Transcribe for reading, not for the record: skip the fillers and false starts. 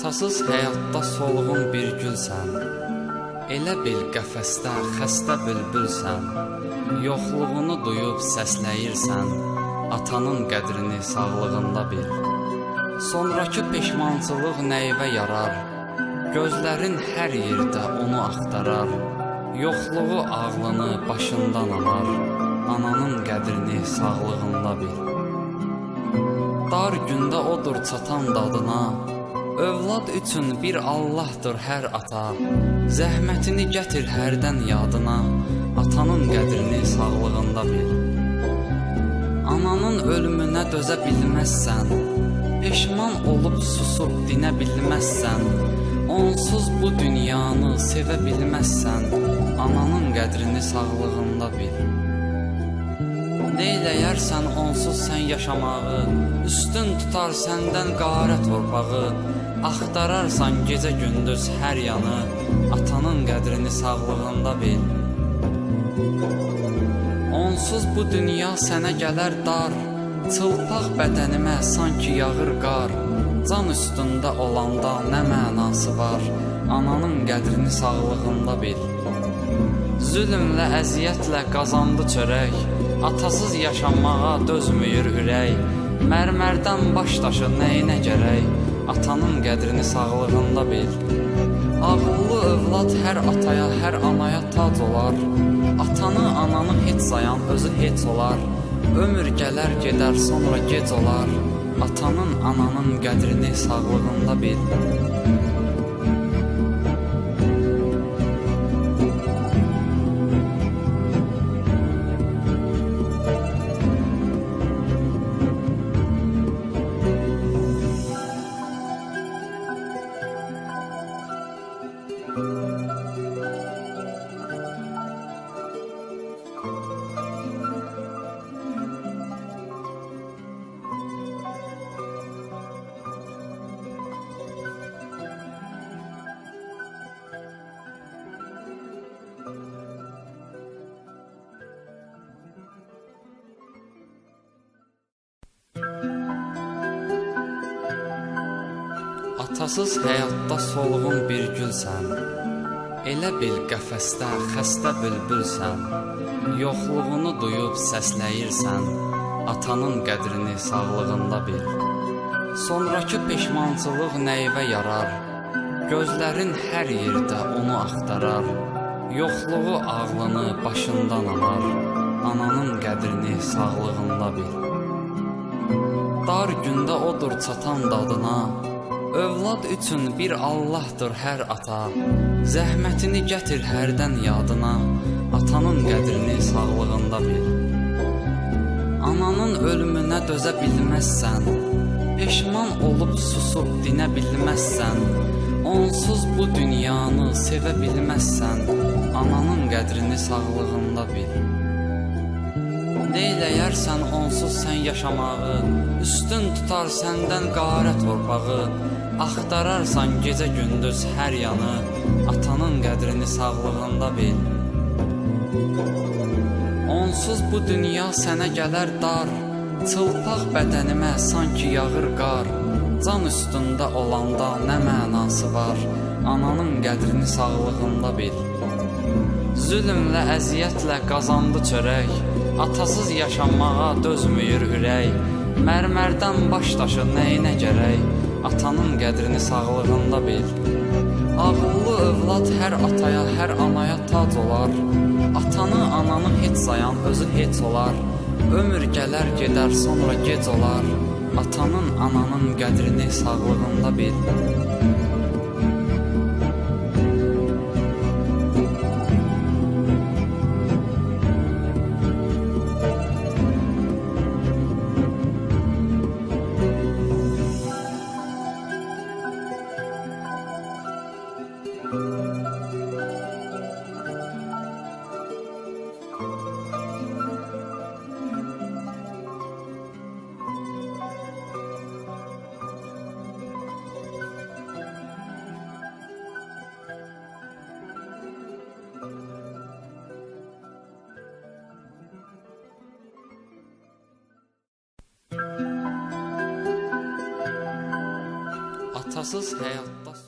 Atasız həyatda solğun bir gülsən, elə bil qəfəsdə xəstə bülbülsən. Yoxluğunu duyub səsləyirsən, atanın qədrini sağlığında bil. Sonrakı peşmançılıq nəyvə yarar, gözlərin hər yerdə onu axtarar. Yoxluğu ağlını başından alar, ananın qədrini sağlığında bil. Dar gündə odur çatan dadına, övlad üçün bir Allahdır hər ata. Zəhmətini gətir hərdən yadına, atanın qədrini sağlığında bil. Ananın ölümünə dözə bilməzsən, peşman olub susub dinə bilməzsən. Onsuz bu dünyanı sevə bilməzsən, ananın qədrini sağlığında bil. Neyləyərsən onsuz sən yaşamağı, üstün tutar səndən qarə torpağı. Axtararsan gecə gündüz hər yanı, atanın qədrini sağlığında bil. Onsuz bu dünya sənə gələr dar, çılpaq bədənimə sanki yağır qar. Can üstündə olanda nə mənası var, ananın qədrini sağlığında bil. Zülmlə, əziyyətlə qazandı çörək, atasız yaşamağa dözmüyür ürək. Mərmərdən baş daşı nəyinə gərək, atanın qədrini sağlığında bil. Ağıllı övlad hər ataya, hər anaya tac olar. Atanı, ananı heç sayan özü heç olar. Ömür gələr gedər sonra gec olar, atanın, ananın qədrini sağlığında bil. Atasız həyatda solğun bir gülsən, elə bil qəfəsdə xəstə bülbülsən. Yoxluğunu duyub səsləyirsən, atanın qədrini sağlığında bil. Sonrakı peşmançılıq nəyvə yarar, gözlərin hər yerdə onu axtarar. Yoxluğu ağlını başından alar, ananın qədrini sağlığında bil. Dar gündə odur çatan dadına, övlad üçün bir Allahdır hər ata. Zəhmətini gətir hərdən yadına, atanın qədrini sağlığında bil. Ananın ölümünə dözə bilməzsən, peşman olub susub dinə bilməzsən. Onsuz bu dünyanı sevə bilməzsən, ananın qədrini sağlığında bil. Neyləyərsən onsuz sən yaşamağı, üstün tutar səndən qarə torpağı. Axtararsan gecə gündüz hər yanı, atanın qədrini sağlığında bil. Onsuz bu dünya sənə gələr dar, çılpaq bədənimə sanki yağır qar. Can üstündə olanda nə mənası var, ananın qədrini sağlığında bil. Zülmlə, əziyyətlə qazandı çörək, atasız yaşamağa dözmüyür ürək. Mərmərdən baş daşı nəyinə gərək, atanın qədrini sağlığında bil. Ağıllı övlad hər ataya, hər anaya tac olar. Atanı, ananı heç sayan özü heç olar. Ömür gələr gedər sonra gec olar, atanın, ananın qədrini sağlığında bil. parçasız həyatda